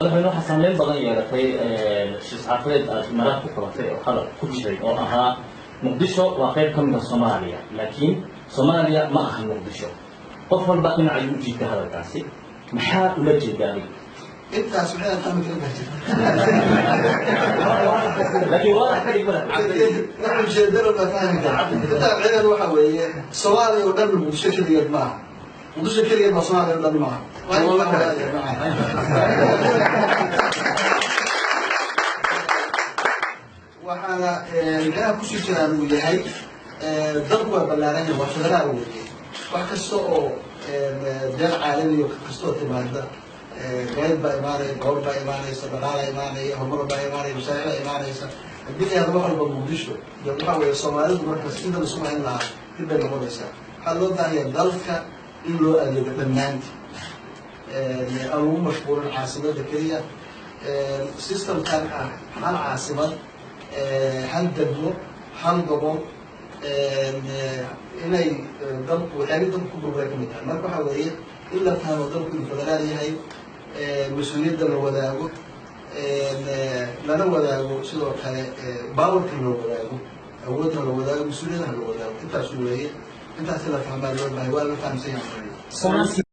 madaxweyne waxaa saameyn badan yeelatay shir-saxaafadeed aad imaaraad ku qabatay oo hadal ku jiray oo ahaa muqdisho waa qayb ka mid ah Soomaaliya laakiin Soomaaliya ma aha muqdisho qof walba dhinac ayuu u jiiday hadalkaasi maxaa ula jeedaa intaas waxay fahmi kartaa laakiin waa ka dhigmada waxaan jeedalo ma fahmi kartaa inta ciidan waxa weeye Soomaaliya oo dhan muqdisho kaliya ma muqdisho kaliya ma Soomaaliya oo dhan ma waxaana inta ku sii jiraan uu yahay dadku waa ballaaran yahay waa federaal weeye wax kasta oo dal caalami oo kasta oo timaada قايد بإيمانه قول بإيمانه سبحانه إيمانه همر بإيمانه مسائل إيمانه الدنيا هذا واحد بمقدسه جماعة والصومالي مركز كده بسمع إنها كده نقولها حلو ده هي ضلك إنه اللي بتمنت أو مشهور العاصمة ذكية سيستم كان هل عاصمة هل دبلو هل ضبط إني ضبط وحاجة ضبط كله بركمتها ما بحاول إلا فهم ضبط الفدرالي هاي مسؤولية الوداعو لنا وداعو سواء كان باور كان الوداعو أود الوداعو مسؤولية الوداعو أنت مسؤولية أنت أصلا فهم الوداعو ولا فهم شيء